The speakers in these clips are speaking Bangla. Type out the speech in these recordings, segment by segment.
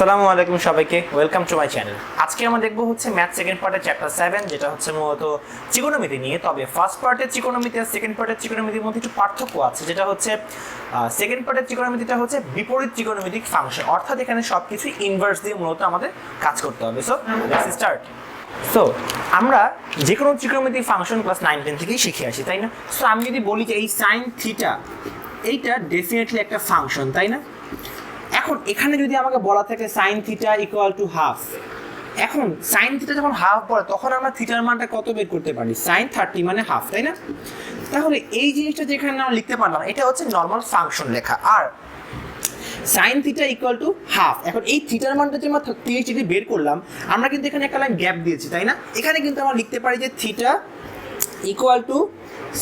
আসসালামু আলাইকুম সবাইকে, ওয়েলকাম টু মাই চ্যানেল। আজকে আমরা দেখবো হচ্ছে ম্যাথ সেকেন্ড পার্টের চ্যাপ্টার 7, যেটা হচ্ছে মূলত ত্রিকোণমিতি নিয়ে। তবে ফার্স্ট পার্টের ত্রিকোণমিতি আর সেকেন্ড পার্টের ত্রিকোণমিতির মধ্যে একটু পার্থক্য আছে, যেটা হচ্ছে সেকেন্ড পার্টের ত্রিকোণমিতিটা হচ্ছে বিপরীত ত্রিকোণমিতিক ফাংশন, অর্থাৎ এখানে সব কিছু ইনভার্স দিয়ে মূলত আমাদের কাজ করতে হবে। So let's start. সো আমরা যে কোনো ত্রিকোণমিতিক ফাংশন ক্লাস 9-10 থেকেই শিখে আসি, তাই না? সো আমি যদি বলি যে এই সাইন থিটা, এইটা ডেফিনেটলি একটা ফাংশন, তাই না? এখন এখানে যদি আমাকে বলা থাকে sign theta equal to half, এখন সাইন থিটা যখন হাফ বলে তখন আমরা থিটার মানটা কত বের করতে পারি? সাইন 30 মানে হাফ, তাই না? তাহলে এই জিনিসটা যেখানে আমরা লিখতে পারলাম, এটা হচ্ছে নর্মাল ফাংশন লেখা। আর sine theta equal to half, এখন এই থিটার মানটা যে আমরা 30 ডিগ্রি বের করলাম, আমরা কিন্তু এখানে একটা লাইন গ্যাপ দিয়েছি, তাই না? এখানে কিন্তু আমরা লিখতে পারি যে theta equal two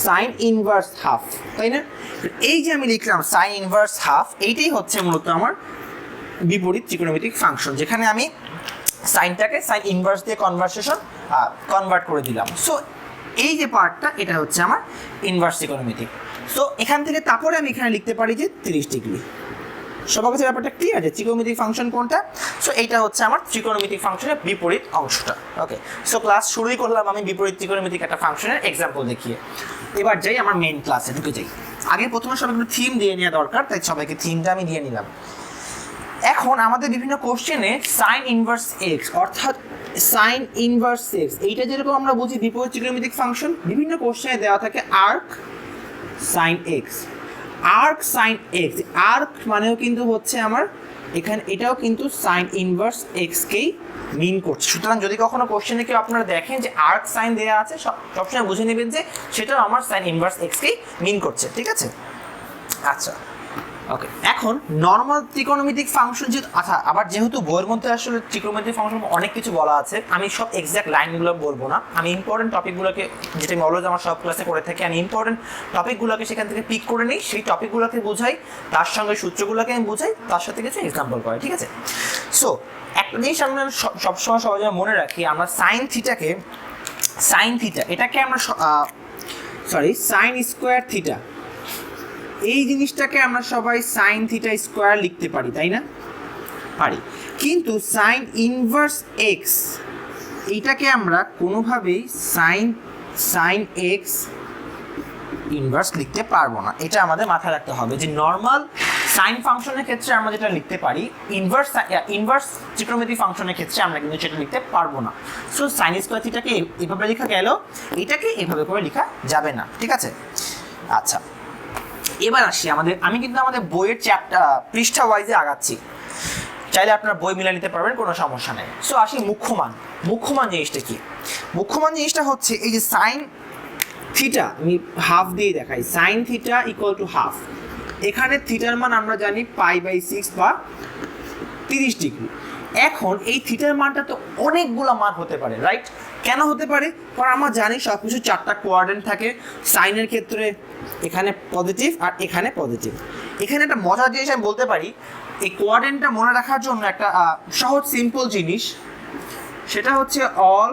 sign inverse half, তাই না? এই যে আমি লিখলাম সাইন ইনভার্স হাফ, এইটাই হচ্ছে মূলত আমার বিপরীত ত্রিকোণমিতিক ফাংশন, যেখানে আমি সাইনটাকে সাইন ইনভার্স দিয়ে কনভার্ট করে দিলাম। সো এই যে পার্টটা, এটা হচ্ছে আমার ইনভার্স ত্রিকোণমিতিক। সো এখান থেকে তারপরে আমি এখানে লিখতে পারি যে 30 ডিগ্রি। সবার কাছে ব্যাপারটা ক্লিয়ার যে ত্রিকোণমিতিক ফাংশন কোনটা? সো এইটা হচ্ছে আমার ত্রিকোণমিতিক ফাংশনের বিপরীত অংশটা। ওকে, সো ক্লাস শুরুই করলাম আমি বিপরীত ত্রিকোণমিতিক একটা ফাংশনের এক্সাম্পল দেখিয়ে। এবার যাই আমার মেইন ক্লাসে, ঢুকে যাই। আগে প্রথমে সবাইকে থিম দিয়ে নেওয়া দরকার, তাই সবাইকে থিমটা আমি দিয়ে নিলাম। এখন আমাদের বিভিন্ন কোশ্চেনে সাইন ইনভার্স এক্স, অর্থাৎ সাইন ইনভার্স এক্স, এইটা যেরকম আমরা বুঝি বিপরীত ত্রিকোণমিতিক ফাংশন, বিভিন্ন কোশ্চেনে দেওয়া থাকে arc sine X. Arc sine X, arc মানেও কিন্তু হচ্ছে আমার এখানে, এটাও কিন্তু সাইন ইনভার্স এক্সকেই মিন করছে। সুতরাং যদি কখনো কোশ্চেনে কেউ আপনারা দেখেন যে আর্ক সাইন দেওয়া আছে, সবসময় বুঝে নেবেন যে সেটাও আমার সাইন ইনভার্স এক্সকেই মিন করছে, ঠিক আছে? আচ্ছা, ওকে। এখন নর্মাল ত্রিকোণমিতিক ফাংশন আচ্ছা, আবার যেহেতু বইয়ের মধ্যে আসলে ত্রিকোণমিতিক ফাংশন অনেক কিছু বলা আছে, আমি সব এক্সাক্ট লাইনগুলো বলবো না। আমি ইম্পর্টেন্ট টপিকগুলোকে, যেটা আমি অলওয়েজ আমার সব ক্লাসে করে থাকি, আমি ইম্পর্টেন্ট টপিকগুলোকে সেখান থেকে পিক করে নিই, সেই টপিকগুলোকে বোঝাই, তার সঙ্গে সূত্রগুলোকে আমি বোঝাই, তার সাথে কিছু এক্সাম্পল করে, ঠিক আছে? সো একটা জিনিস আমরা সবসময় সবাই মনে রাখি, আমরা সাইন থিটা এটাকে আমরা সাইন স্কোয়ার থিটা, এই জিনিসটাকে আমরা সবাই সাইন থিটা স্কোয়ার লিখতে পারি, তাই না? পারি। কিন্তু সাইন ইনভার্স এক্স, এইটাকে আমরা কোনোভাবেই সাইন এক্স ইনভার্স লিখতে পারবো না। এটা আমাদের মাথায় রাখতে হবে যে নর্মাল সাইন ফাংশনের ক্ষেত্রে আমরা যেটা লিখতে পারি, ইনভার্স ত্রিকোণমিতিক ফাংশনের ক্ষেত্রে আমরা কিন্তু সেটা লিখতে পারবো না। সো সাইন স্কোয়ার থিটাকে এভাবে লেখা গেল, এটাকে এভাবে করে লেখা যাবে না, ঠিক আছে? আচ্ছা, এবার আসি আমি কিন্তু আমাদের বইয়ের পৃষ্ঠা ওয়াইজে আগাচ্ছি, চাইলে আপনার বই মিলে নিতে পারবেন, কোনো সমস্যা নেই। সো আসি মুখ্যমান জিনিসটা কি? মুখ্যমান জিনিসটা হচ্ছে এই যে সাইন থিটা, আমি হাফ দিয়ে দেখাই, sign theta equal to half. এখানে থিটার মান আমরা জানি π/6 বা 30 ডিগ্রি। এখন এই থিটার মানটা তো অনেকগুলো মান হতে পারে, রাইট? কেন হতে পারে? কারণ আমরা জানি সব কিছু 4টা কোয়াড্রেন্ট থাকে। সাইনের ক্ষেত্রে এখানে পজিটিভ আর এখানে পজিটিভ। এখানে একটা মজার জিনিস আমি বলতে পারি, এই কোয়াড্রেন্টটা মনে রাখার জন্য একটা সহজ সিম্পল জিনিস, সেটা হচ্ছে অল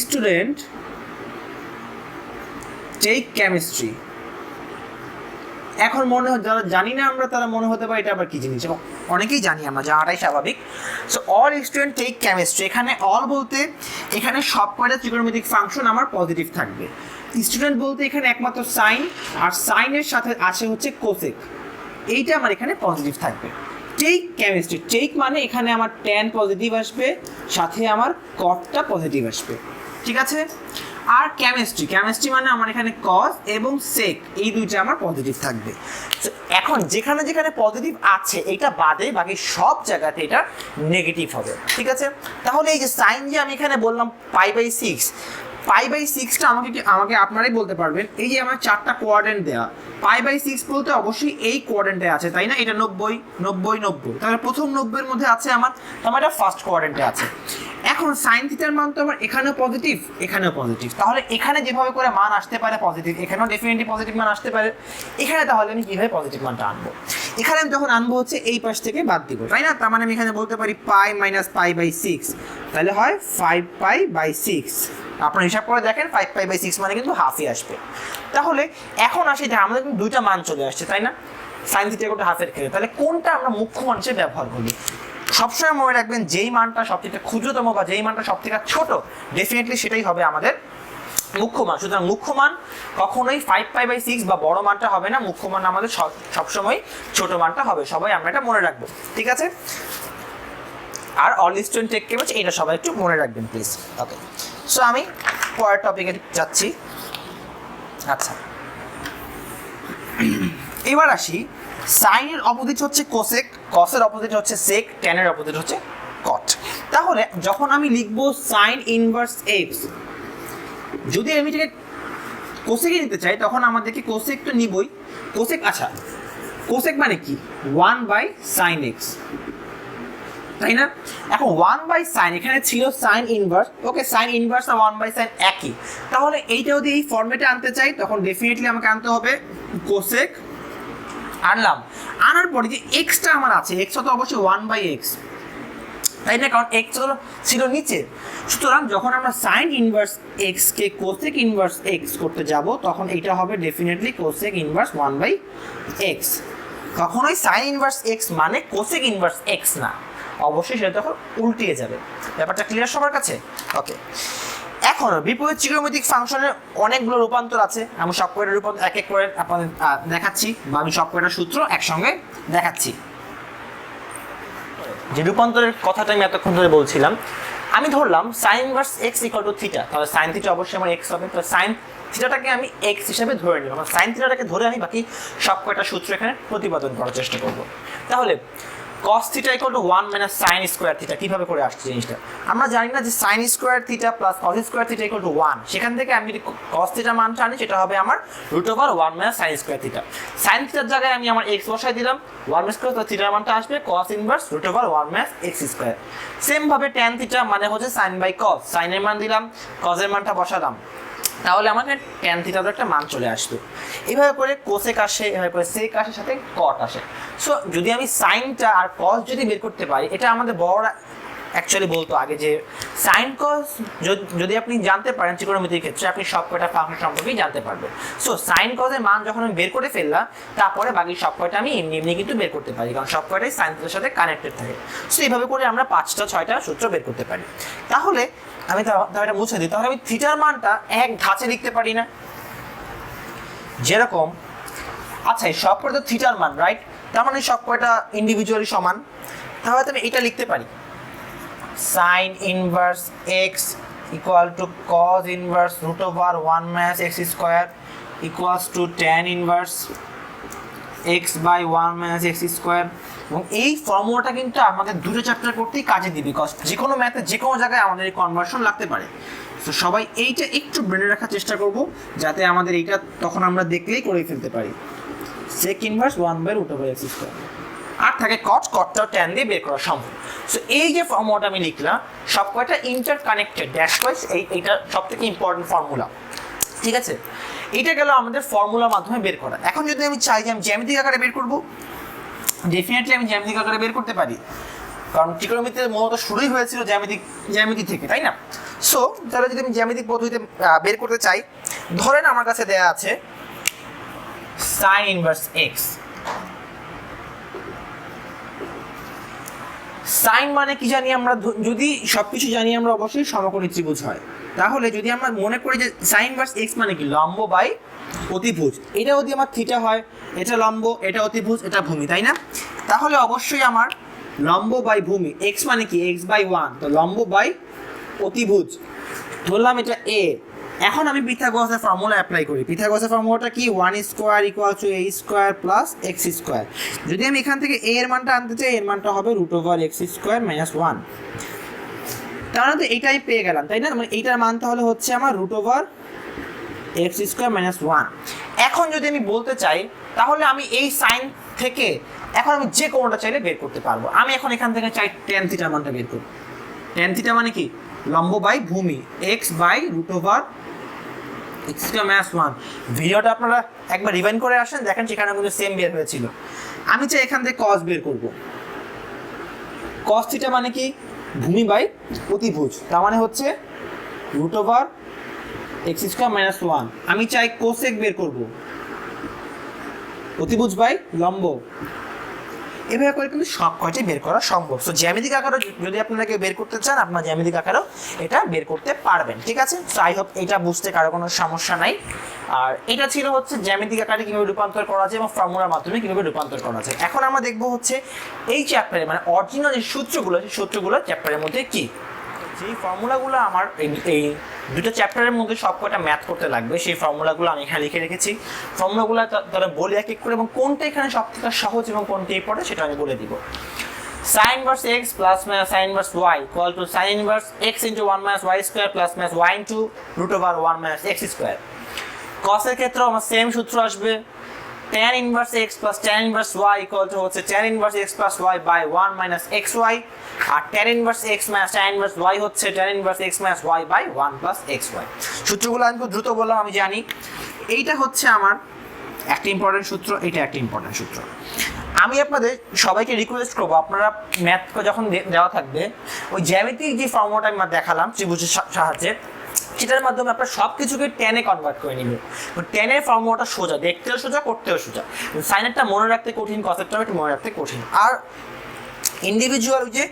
স্টুডেন্ট টেক কেমিস্ট্রি। এখন মনে হয় যারা জানি না আমরা, তারা মনে হতে পারে এটা আবার কি জিনিস, এবং অনেকেই জানি আমরা, জানাটাই স্বাভাবিক। So all student take chemistry, এখানে অল বলতে এখানে সব কয়টা ত্রিকোণমিতিক ফাংশন আমার পজিটিভ থাকবে। স্টুডেন্ট বলতে এখানে একমাত্র সাইন, আর সাইনের সাথে আছে হচ্ছে কোসেক, এইটা আমার এখানে পজিটিভ থাকবে। টেক কেমিস্ট্রি, টেক মানে এখানে আমার ট্যান পজিটিভ আসবে, সাথে আমার কটটা পজিটিভ আসবে, ঠিক আছে? আর কেমিস্ট্রি মানে আমার এখানে কজ এবং সেক, এই দুইটা আমার পজিটিভ থাকবে। এখন যেখানে যেখানে পজিটিভ আছে এটা বাদে বাকি সব জায়গাতে এটা নেগেটিভ হবে, ঠিক আছে? তাহলে এই যে সাইন যে আমি এখানে বললাম π/6টা আমাকে আপনারাই বলতে পারবেন। এই যে আমার 4টা কোয়াড্রেন্ট দেওয়া, π/6 বলতে অবশ্যই এই কোয়াড্রেন্টে আছে, তাই না? এটা 90 তাহলে প্রথম 90-এর মধ্যে আছে আমার এটা ফার্স্ট কোয়াড্রেন্টে আছে। এখন সাইন থিটার মান তো আমার এখানেও পজিটিভ, এখানেও পজিটিভ, তাহলে এখানে যেভাবে করে মান আসতে পারে পজিটিভ, এখানেও ডেফিনেটলি পজিটিভ মান আসতে পারে। এখানে তাহলে আমি কীভাবে পজিটিভ মানটা আনবো? এখানে আমি যখন আনবো হচ্ছে এই পাশ থেকে বাদ দিব, তাই না? তার মানে আমি এখানে বলতে পারি π - π/6, তাহলে হয় 5π/6। আপনার হিসাব করে দেখেন 5π/6 মানে কিন্তু হাফই আসবে। তাহলে এখন আসি যে আমাদের কিন্তু দুইটা মান চলে আসছে, তাই না? সাইন থিটা ইকুয়াল টু হাফের ক্ষেত্রে, তাহলে কোনটা আমরা মুখ্য মান হিসেবে ব্যবহার করি? সবসময় মনে রাখবেন যেই মানটা সবথেকে ক্ষুদ্রতম বা যেই মানটা সবথেকে ছোট ডেফিনেটলি সেটাই হবে আমাদের মুখ্য মান। সুতরাং মুখ্য মান কখনোই 5π/6 বা বড় মানটা হবে না, মুখ্য মান আমাদের সবসময় ছোট মানটা হবে। সবাই আমরা এটা মনে রাখবো, ঠিক আছে? আর অল স্টুডেন্ট টেক কেয়ার, এটা সবাই একটু মনে রাখবেন প্লিজ। ওকে, সো আমি পরের টপিকে যাচ্ছি। আচ্ছা, এবার আসি, সাইনের অপোজিট হচ্ছে কোসেক, কসের অপোজিট হচ্ছে সেক, ট্যানের অপোজিট হচ্ছে কট। তাহলে যখন আমি লিখবো সাইন ইনভার্স এক্স, যদি আমি এটাকে কোসেকে নিতে চাই তখন আমাদেরকে কোসেক তো নিবই। কোসেক, আচ্ছা কোসেক মানে কি? 1/sin x, তাই না? এখন 1/sin, এখানে ছিল সাইন ইনভার্স, ওকে সাইন ইনভার্স আর 1/sin একই। তাহলে এইটা যদি এই ফর্মেটে আনতে চাই তখন ডেফিনেটলি আমাকে আনতে হবে কোসেক। আনলাম, আনার পরে যে এক্সটা আমার আছে, এক্স তো অবশ্যই 1/x, তাই না? কারণ এক্স ছিল নিচে। সুতরাং যখন আমরা সাইন ইনভার্স এক্স কে কোসেক ইনভার্স এক্স করতে যাব তখন এটা হবে ডেফিনেটলি কোসেক ইনভার্স 1/x। কখনোই সাইন ইনভার্স এক্স মানে কোসেক ইনভার্স এক্স না, অবশ্যই সেটা তখন উল্টিয়ে যাবে। ব্যাপারটা ক্লিয়ার সবার কাছে? ওকে, এখন বিপরীত ত্রিকোণমিতিক ফাংশনের অনেকগুলো রূপান্তর আছে। আমি সব কয়টা রূপান্তর এক এক করে আপনাদের দেখাচ্ছি, বা আমি সব কয়টা সূত্র একসঙ্গে দেখাচ্ছি। যে রূপান্তরের কথাটা আমি এতক্ষণ ধরে বলছিলাম, আমি ধরলাম sign inverse X equal two theta, তাহলে সাইন থিটা অবশ্যই আমার এক্স হবে। তাহলে সাইন থিটাটাকে আমি এক্স হিসাবে ধরে নিলাম, সাইন থিটাটাকে ধরে আমি বাকি সব কয়টা সূত্র এখানে প্রতিপাদন করার চেষ্টা করব। তাহলে cos theta equal two 1 minus sine square theta, কিভাবে করে আসছে জিনিসটা আমরা জানি না, যে sign square theta plus cos square theta equal two 1, সেখান থেকে আমি যদি cos থিটা মানটা আনি সেটা হবে আমার √1 minus sine square theta. Sine থিটার জায়গায় আমি আমার এক্স বসাই দিলাম, 1 স্কোয়ার, তো থিটার মানটা আসবে cos inverse √1 minus X square. Same ভাবে ট্যান থিটা মানে হচ্ছে সাইন বাই কস, সাইনের মান দিলাম, কসের মানটা বসালাম, তাহলে আমাকে ট্যান থিটার একটা মান চলে আসবে। এভাবে করে কোসেক আসে, এভাবে করে সেক আসে, সাথে কট আসে। সো যদি আমি সাইনটা আর কস যদি বের করতে পারি, এটা আমাদের বড়রা অ্যাকচুয়ালি বলতো আগে যে সাইন কস যদি আপনি জানতে পারেন ত্রিকোণমিতির ক্ষেত্রে আপনি সব কয়টা ফাংশন সম্পর্কেই জানতে পারবেন। সো সাইন কসের মান যখন আমি বের করে ফেললাম, তারপরে বাকি সব কয়টা আমি এমনি এমনি কিন্তু বের করতে পারি, কারণ সব কয়টাই সাইন থিটার সাথে কানেক্টেড থাকে। সো এইভাবে করে আমরা 5টা-6টা সূত্র বের করতে পারি। তাহলে আমি এটা মুছে দিই, তাহলে আমি থিটার মানটা এক ধাঁচে লিখতে পারি না? যেরকম, আচ্ছা এই সব কয়টা থিটার মান, রাইট? তার মানে সব কয়টা ইন্ডিভিজুয়ালি সমান, তাহলে আমি এটা লিখতে পারি sine inverse X equal to cos inverse √1 minus X square equals to tan inverse x/1 minus X square. এবং এই ফর্মুলাটা কিন্তু আমাদের দুটো চ্যাপ্টার করতেই কাজে দিবে, বিকজ যে কোনো ম্যাথে যে কোনো জায়গায় আমাদের এই কনভার্সন লাগতে পারে। তো সবাই এইটা একটু ব্রেনে রাখার চেষ্টা করব, যাতে আমাদের এইটা তখন আমরা দেখলেই করে ফেলতে পারি। সেক ইনভার্স 1/√x স্কোয়ার, আর থাকে কট, কটটাও ট্যান দিয়ে বের করা সম্ভব। সো এই যে ফর্মুলাটা আমি লিখলাম সব কয়টা ইন্টার কানেক্টেড ড্যাশ ওয়াইজ, এইটা সব থেকে ইম্পর্টেন্ট ফর্মুলা, ঠিক আছে? এটা গেল আমাদের ফর্মুলার মাধ্যমে বের করা। এখন যদি আমি চাই যে আমি জ্যামিতিক আকারে বের করব, ডেফিনেটলি আমি জ্যামিতিক আকারে বের করতে পারি, কারণ ত্রিকোণমিতির মূলত শুরুই হয়েছিল জ্যামিতি থেকে, তাই না? সো তাহলে যদি আমি জ্যামিতিক পদ্ধতিতে বের করতে চাই, ধরেন আমার কাছে দেয়া আছে সাইন ইনভার্স এক্স। সাইন মানে কি জানি আমরা? যদি সবকিছু জানি আমরা অবশ্যই সমকোণী ত্রিভুজ হয়। তাহলে যদি আমরা মনে করি যে সাইন ইনভার্স এক্স মানে কি লম্ব বাই অতিভুজ, এটা যদি আমার থিটা হয়, এটা লম্ব, এটা অতিভুজ, এটা ভূমি, তাই না? তাহলে অবশ্যই আমার লম্ব বাই ভূমি, এক্স মানে কি x/1, তো লম্ব বাই অতিভুজ, ধরলাম এটা এ। এখন আমি পিথাগোরাসের ফর্মুলা অ্যাপ্লাই করি। পিথাগোরাসের ফর্মুলাটা কি? 1 square equal to a square plus x square. যদি আমি এখান থেকে a এর মানটা আনতে চাই, এর মানটা হবে √x স্কোয়ার মাইনাস 1। তাহলে তো এইটাই পেয়ে গেলাম, তাই না? মানে এইটার মান তাহলে হচ্ছে আমার √x স্কোয়ার মাইনাস 1। এখন যদি আমি বলতে চাই, তাহলে আমি এই সাইন থেকে এখন আমি যে কোনোটা চাইলে বের করতে পারবো। আমি এখন এখান থেকে চাই ট্যান থিটার মানটা বের করব। ট্যান থিটা মানে কি? লম্ব বাই ভূমি, x/√x স্কয়ার মাইনাস 1। ভিডিওটা আপনারা একবার রিভাইন্ড করে আসেন, দেখেন সেখানে কিন্তু সেম বের হয়েছিল। আমি চাই এখান থেকে cos বের করব। cos থিটা মানে কি? ভূমি বাই অতিভুজ, তার মানে হচ্ছে √x স্কয়ার মাইনাস 1। আমি চাই কোসেক বের করব। অতিভুজ বাই লম্ব, এভাবে করে কিন্তু সব কয়টি বের করা সম্ভব। সো জ্যামিতিক আকারও যদি আপনাকে বের করতে চান, আপনার জ্যামিতিক আকারও এটা বের করতে পারবেন, ঠিক আছে। সো আই হোপ এটা বুঝতে কারো কোনো সমস্যা নাই। আর এটা ছিল হচ্ছে জ্যামিতিক আকারে কিভাবে রূপান্তর করা যায় এবং ফর্মুলার মাধ্যমে কিভাবে রূপান্তর করা যায়। এখন আমরা দেখবো হচ্ছে এই চ্যাপ্টারে মানে অরিজিনাল যে সূত্রগুলো, সেই সূত্রগুলো চ্যাপ্টারের মধ্যে কি, যেই ফর্মুলাগুলো আমার এই দুটো চ্যাপ্টারের মধ্যে সব কটা ম্যাথ করতে লাগবে, সেই ফর্মুলাগুলো আমি এখানে লিখে রেখেছি। ফর্মুলাগুলো তারা বলে এক এক করে এবং কোনটা এখানে সব থেকে সহজ এবং কোনটা ইম্পর্টেন্ট সেটা আমি বলে দিব। sin inverse x plus minus sin inverse y equal to sin inverse x into 1 minus y square plus minus y into root over 1 minus x square. cos এর ক্ষেত্রে আমার সেম সূত্র আসবে, tan inverse x plus tan inverse y equal to হচ্ছে tan inverse x plus y by 1 minus xy, R tan inverse x minus tan inverse y হচ্ছে tan inverse x minus y by 1 plus xy। সূত্রগুলো আমি খুব দ্রুত বললাম, আমি জানি। এইটা হচ্ছে আমার একটা ইম্পর্টেন্ট সূত্র, এটা একটা ইম্পর্টেন্ট সূত্র। আমি আপনাদের সবাইকে রিকোয়েস্ট করবো, আপনারা ম্যাথ যখন দেওয়া থাকবে, ওই জ্যামিতিক যে ফর্মুলাটা আমি দেখালাম ত্রিভুজের সাহায্যে, সেটার মাধ্যমে আপনারা সব কিছুকে টেনে কনভার্ট করে নেবেন। টেনের ফর্মুলাটা সোজা, দেখতেও সোজা, করতেও সোজা। সাইনেরটা মনে রাখতে কঠিন, কসেরটাও একটু মনে রাখতে কঠিন। আর ইন্ডিভিজুয়াল যে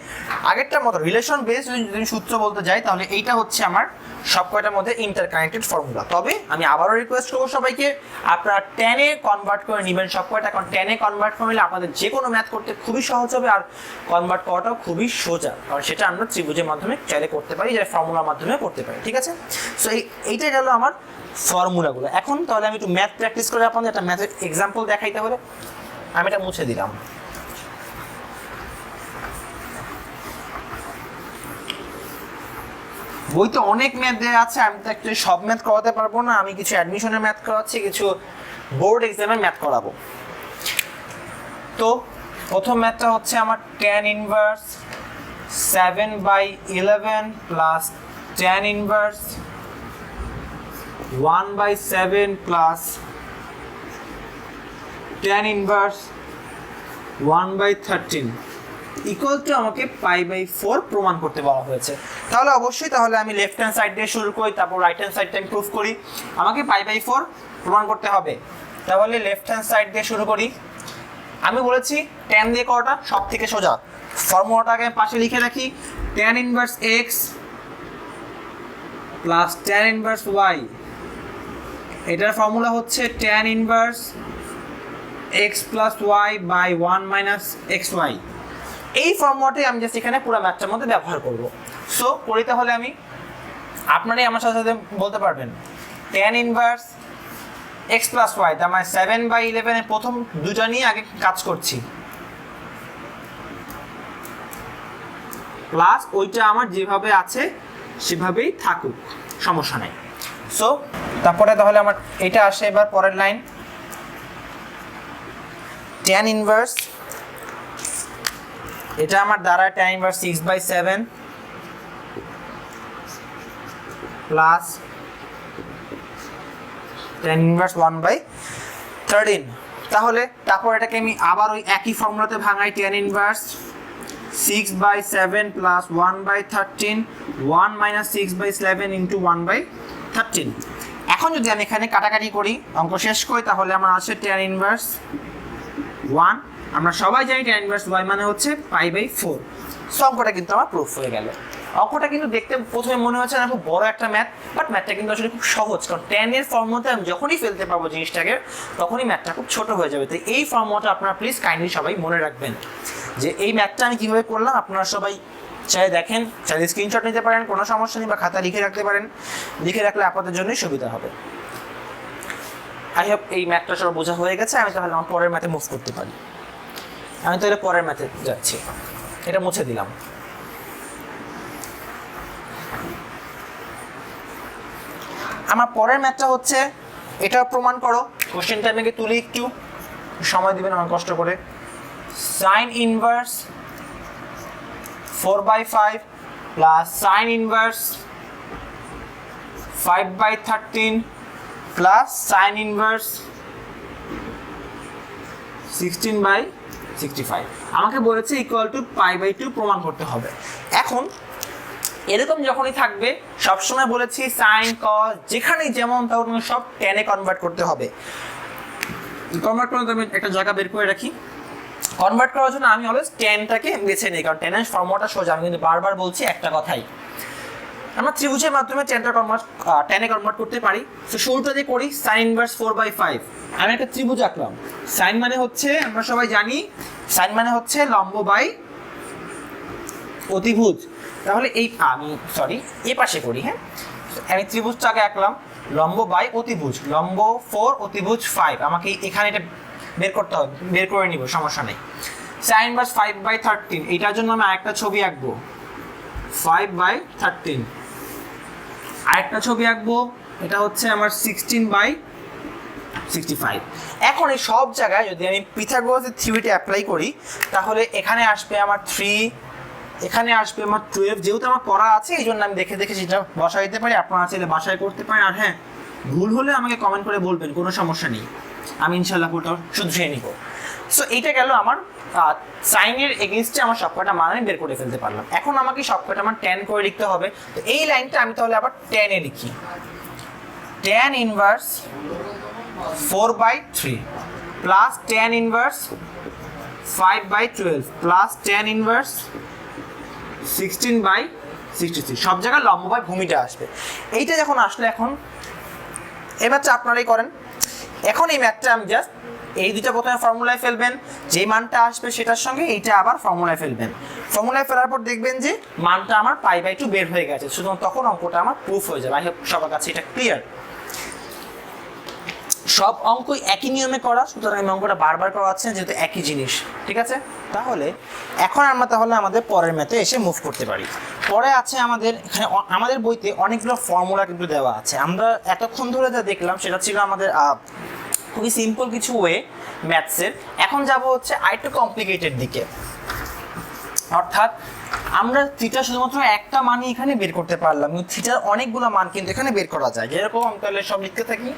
আগেরটার মতো রিলেশন বেস যদি সূত্র বলতে যাই, তাহলে এইটা হচ্ছে আমার সব কয়টার মধ্যে ইন্টারকানেক্টেড ফর্মুলা। তবে আমি আবারও রিকোয়েস্ট করবো সবাইকে, আপনারা টেনে কনভার্ট করে নেবেন সব কয়টা, কারণ টেনে কনভার্ট করে নিলে আপনাদের যে কোনো ম্যাথ করতে খুবই সহজ হবে, আর কনভার্ট করাটাও খুবই সোজা, কারণ সেটা আমরা ত্রিভুজের মাধ্যমে চাইলে করতে পারি, যেটা ফর্মুলার মাধ্যমে করতে পারি, ঠিক আছে। সো এইটা গেল আমার ফর্মুলাগুলো। এখন তাহলে আমি একটু ম্যাথ প্র্যাকটিস করে আপনাদের একটা ম্যাথের এক্সাম্পল দেখাইতে হলে আমি এটা মুছে দিলাম। বইতে অনেক ম্যাথ দেওয়া আছে, আমি তো অ্যাকচুয়ালি সব ম্যাথ করাতে পারবো না। আমি কিছু অ্যাডমিশনের ম্যাথ করাচ্ছি, কিছু বোর্ড এক্সামের ম্যাথ করাবো। তো প্রথম ম্যাথটা হচ্ছে আমার tan inverse 7/11 plus tan inverse 1/7 plus tan inverse 1/13 equal to আমাকে π/4 প্রমাণ করতে বলা হয়েছে। তাহলে অবশ্যই তাহলে আমি লেফট হ্যান্ড সাইড দিয়ে শুরু করি, তারপর রাইট হ্যান্ড সাইডটা আমি প্রুফ করি। আমাকে π/4 প্রমাণ করতে হবে, তাহলে লেফট হ্যান্ড সাইড দিয়ে শুরু করি। আমি বলেছি tan দিয়ে করাটা সব থেকে সোজা, ফর্মুলাটাকে পাশে লিখে রাখি। tan inverse x plus tan inverse y, এটার ফর্মুলা হচ্ছে tan ইনভার্স x প্লাস y বাই 1 মাইনাস xy। এই ফর্মুলাটাই আমি জাস্ট এখানে পুরো ম্যাথটার মধ্যে ব্যবহার করব। সো করি তাহলে আমি, আপনারাই আমার সাথে সাথে বলতে পারবেন। tan ইনভার্স x প্লাস y, তার মানে 7/11 এর প্রথম দুটা নিয়ে আগে কাজ করছি, প্লাস ওইটা আমার যেভাবে আছে সেভাবেই থাকুক, সমস্যা নাই। সো তারপরে তাহলে আমার এটা আসে এবার পরের লাইন, tan ইনভার্স, এটা আমার দ্বারা tan inverse 6/7 plus tan inverse 1/13। তাহলে তারপর এটাকে আমি আবার ওই একই ফর্মুলাতে ভাঙাই, tan inverse 6/7 plus 1/13, 1 minus 6/7 into 1/13। এখন যদি আমি এখানে কাটাকাটি করি, অঙ্ক শেষ করি, তাহলে আমার আসে tan ইনভার্স 1। আমরা সবাই জানি tan ইনভার্স y মানে হচ্ছে π/4। সো অঙ্কটা কিন্তু আমার প্রুফ হয়ে গেল। অঙ্কটা কিন্তু দেখতে প্রথমে মনে হচ্ছে না খুব বড় একটা ম্যাথ, বাট ম্যাথটা কিন্তু আসলে খুব সহজ, কারণ tan এর ফর্মুলাতে আমি যখনই ফেলতে পারবো জিনিসটাকে, তখনই ম্যাথটা খুব ছোট হয়ে যাবে। তো এই ফর্মুলাটা আপনারা প্লিজ কাইন্ডলি সবাই মনে রাখবেন, যে এই ম্যাথটা আমি কীভাবে করলাম। আপনারা সবাই চাই দেখেন, চাইলে স্ক্রিনশট নিতে পারেন, কোনো সমস্যা নেই, বা খাতা লিখে রাখতে পারেন, লিখে রাখলে আপনাদের জন্যই সুবিধা হবে। আই হোপ এই ম্যাথটা সব বোঝা হয়ে গেছে। আমি তাহলে আমার পরের ম্যাথে মুভ করতে পারি। আমি তাহলে পরের ম্যাথে যাচ্ছি, এটা মুছে দিলাম। আমার পরের ম্যাথটা হচ্ছে, এটা প্রমাণ করো। কোশ্চেনটা আমি তুলি, একটু সময় দিবেন আমার কষ্ট করে। sin inverse 4/5 plus sin inverse 5/13 plus sin inverse 16/65 আমাকে বলেছে ইকুয়াল টু π/2 প্রমাণ করতে হবে। এখন এরকম যখনই থাকবে, সবসময় বলেছি সাইন কস যেখানেই যেমন, তখন সব টেনে কনভার্ট করতে হবে। কনভার্ট করার জন্য আমি একটা জায়গা বের করে রাখি। কনভার্ট করার জন্য আমি অলওয়েজ টেনটাকে বেছে নিই, কারণ টেনের ফর্মুলাটা সোজা, আমি কিন্তু বারবার বলছি একটা কথাই। আমরা ত্রিভুজের মাধ্যমে টেনে কনভার্ট করতে পারি। তো শুরুটা দিয়ে করি, সাইন ইনভার্স 4/5। আমি একটা ত্রিভুজ আঁকলাম। সাইন মানে হচ্ছে, আমরা সবাই জানি সাইন মানে হচ্ছে লম্ব বাই অতিভুজ। তাহলে এ পাশে করি, হ্যাঁ। আমি ত্রিভুজটাকে আঁকলাম, লম্ব বাই অতিভুজ, লম্ব 4 অতিভুজ 5। আমাকে এখানে এটা বের করতে হবে, বের করে নিব, সমস্যা নেই। সাইন ইনভার্স 5/13, এটার জন্য আমি আরেকটা ছবি আঁকবো, 5/13। আরেকটা ছবি আঁকবো, এটা হচ্ছে আমার 16/65। এখন এই সব জায়গায় যদি আমি পিথাগোরাসের থিওরিটা অ্যাপ্লাই করি, তাহলে এখানে আসবে আমার 3, এখানে আসবে আমার 12। যেহেতু আমার করা আছে, এই জন্য আমি দেখে দেখে সেটা বসাই দিতে পারি, আপনারা চাইলে বাসায় করতে পারেন। আর হ্যাঁ, ভুল হলে আমাকে কমেন্ট করে বলবেন, কোনো সমস্যা নেই, আমি ইনশাল্লাহ ভুলটা শুধরে নিব। সো এইটা গেল আমার সাইনের এগেইনস্টে আমার সবকটা মান আমি বের করে ফেলতে পারলাম। এখন আমাকে সবকটা আমার tan করে লিখতে হবে। তো এই লাইনটা আমি তাহলে আবার tan এ লিখি, tan inverse 4/3 plus tan inverse 5/12 plus tan inverse 16/63। সব জায়গায় লম্ব বাই ভূমিটা আসবে। এইটা যখন আসলে, এখন এই ম্যাথটা আপনারাই করেন। এখন এই ম্যাথটা আমি জাস্ট এই দুটো প্রথমে ফর্মুলায় ফেলবেন, যে মানটা আসবে সেটার সঙ্গে এইটা আবার ফর্মুলায় ফেলবেন। ফর্মুলায় ফেলার পর দেখবেন যে মানটা আমার π/2 বের হয়ে গেছে। শুধু তখন অঙ্কটা আমার প্রুফ হয়ে যাবে। আই হোপ সবার কাছে এটা ক্লিয়ার। সব অঙ্কই একই নিয়মে করা, সুতরাং আমি অঙ্কটা বারবার করাচ্ছি না, যেহেতু একই জিনিস। ঠিক আছে, তাহলে এখন আমরা আমাদের পরের ম্যাথে এসে মুভ করতে পারি। পরে আছে আমাদের এখানে, আমাদের বইতে অনেকগুলো ফর্মুলা কিন্তু দেওয়া আছে। আমরা এতক্ষণ ধরে যা দেখলাম সেটা ছিল আমাদের খুবই সিম্পল কিছু ওয়ে ম্যাথসের। এখন যাব হচ্ছে আরেকটু কমপ্লিকেটেড দিকে, অর্থাৎ আমরা থিটা শুধুমাত্র একটা মানই এখানে বের করতে পারলাম, কিন্তু থিটার অনেকগুলো মান কিন্তু এখানে বের করা যায়। যেরকম আমি তাহলে সব লিখতে থাকি,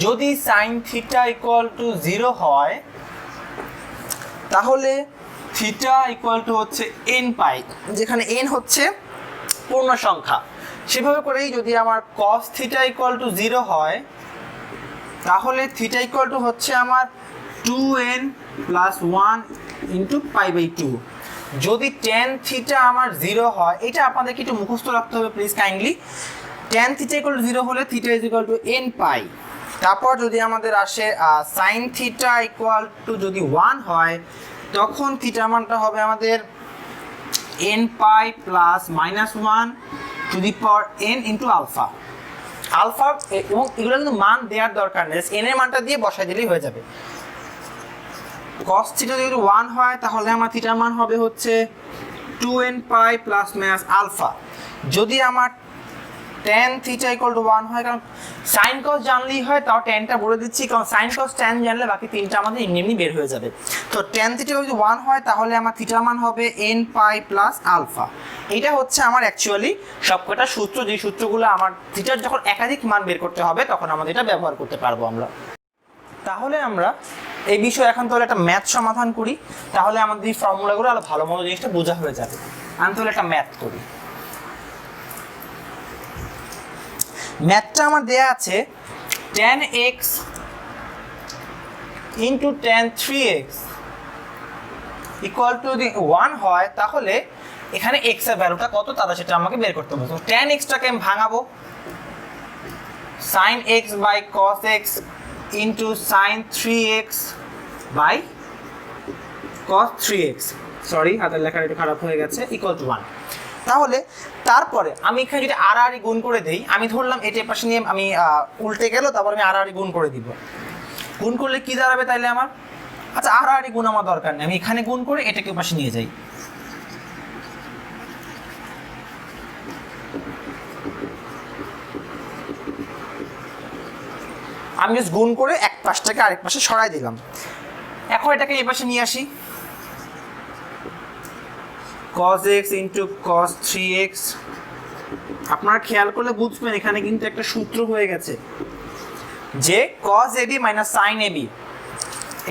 যদি সাইন থিটা ইকুয়াল টু 0 হয়, তাহলে থিটা ইকুয়াল টু হচ্ছে n π, যেখানে n হচ্ছে পূর্ণ সংখ্যা। সেভাবে করেই যদি আমার cos থিটা ইকুয়াল টু 0 হয়, তাহলে থিটা ইকুয়াল টু হচ্ছে আমার 2n + 1 × π/2। যদি tan থিটা আমার 0 হয়, এটা আপনাদেরকে একটু মুখস্থ রাখতে হবে please kindly. tan theta equal two 0 হলে theta is equal to n π। তারপর যদি আমাদের আসে সাইন থিটা ইকুয়াল টু যদি 1 হয়, তখন থিটা মানটা হবে আমাদের n π + -1 to the power n × alpha. Alpha এবং এগুলো কিন্তু মান দেওয়ার দরকার নেই, n এর মানটা দিয়ে বসাই দিলেই হয়ে যাবে। cos থিটা যদি 1 হয়, তাহলে আমার থিটার মান হবে হচ্ছে 2n π ± আলফা। যদি আমার tan থিটা ইকুয়াল টু 1 হয়, কারণ সাইন কস জানলেই হয়, তাও ট্যানটা বলে দিচ্ছি, কারণ সাইন কস ট্যান জানলে বাকি তিনটা আমাদের এমনি বের হয়ে যাবে। তো tan থিটা যদি 1 হয়, তাহলে আমার থিটার মান হবে n π + আলফা। এটা হচ্ছে আমার অ্যাকচুয়ালি সবকটা সূত্র, যে সূত্রগুলো আমার থিটার যখন একাধিক মান বের করতে হবে, তখন আমাদের এটা ব্যবহার করতে পারবো আমরা। তাহলে আমরা এই বিষয়ে এখন তাহলে একটা ম্যাথ সমাধান করি, তাহলে আমাদের এই ফর্মুলাগুলো আরো ভালো মতো জিনিসটা বোঝা হয়ে যাবে। আমি তাহলে একটা ম্যাথ করি। ম্যাথটা আমার দেয়া আছে tan x × tan 3x equal to যদি 1 হয়, তাহলে এখানে x এর ভ্যালুটা কত তাহলে সেটা আমাকে বের করতে হবে। তো tan x টাকে আমি ভাঙাবো, sin x / cos x × sin 3x / cos 3x, sorry হাতের লেখাটা একটু খারাপ হয়ে গেছে, ইকুয়াল টু 1। তাহলে তারপরে আমি এখানে যদি আড়াআড়ি গুণ করে দেই, আমি ধরলাম এটা পাশে নিয়ে আমি উল্টে গেল, তারপর আমি আড়াআড়ি গুণ করে দিব। গুণ করলে কি দাঁড়াবে তাইলে আমার? আচ্ছা, আড়াআড়ি গুণ আমার দরকার নেই, আমি এখানে গুণ করে এটাকে পাশে নিয়ে যাই। আমি জাস্ট গুণ করে এক পাশটাকে আরেক পাশে সরাই দিলাম। এখন এটাকে এই পাশে নিয়ে আসি, cos x × cos 3x। আপনারা খেয়াল করলে বুঝবেন এখানে কিন্তু একটা সূত্র হয়ে গেছে, যে cos ab - sin ab,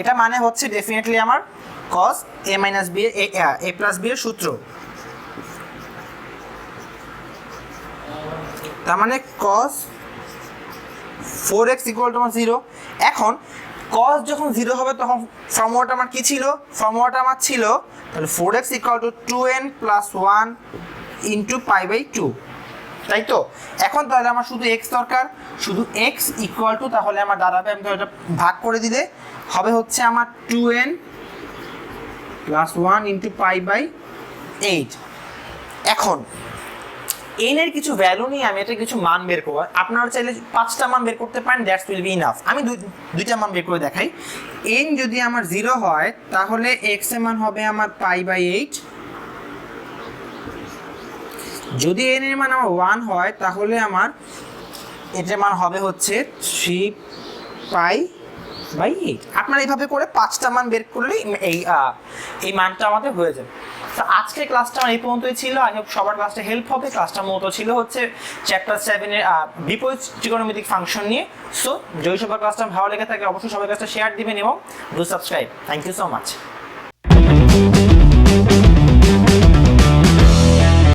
এটা মানে হচ্ছে ডেফিনেটলি আমার cos a - b a + b এর সূত্র। তার মানে cos 4x = 0। এখন cos যখন 0 হবে তখন ফর্মুলাটা আমার কি ছিল? ফর্মুলাটা আমার ছিল তাহলে 4x = 2n + 1 * π/2, তাই তো? এখন তাহলে আমার শুধু x দরকার, শুধু x = তাহলে আমার দাঁড়াবে, আমি তো এটা ভাগ করে দিলে হবে হচ্ছে আমার 2n + 1 * π/8। এখন n এর কিছু ভ্যালু নিয়ে আমি এটা কিছু মান বের করব। আপনারা চাইলে 5টা মান বের করতে পারেন, দ্যাটস উইল বি ইনাফ। আমি দুইটা মান বের করে দেখাই। n যদি আমার 0 হয় তাহলে x এর মান হবে আমার π/8। যদি n এর মান আমার 1 হয় তাহলে আমার এটার মান হবে হচ্ছে 3π/8। আপনারা এইভাবে করে 5টা মান বের করলেই এই মানটা আমাদের হয়ে যাবে। তো আজকের ক্লাসটা আমার এই পর্যন্তই ছিল। আই হোপ সবার ক্লাসটা হেল্প হবে। ক্লাসটা মূলত ছিল হচ্ছে চ্যাপ্টার 7 এর বিপরীত ত্রিকোণমিতিক ফাংশন নিয়ে। সো যদি সবার ক্লাসটা ভালো লেগে থাকে অবশ্যই সবার কাছে শেয়ার দিবেন এবং do subscribe. Thank you so much.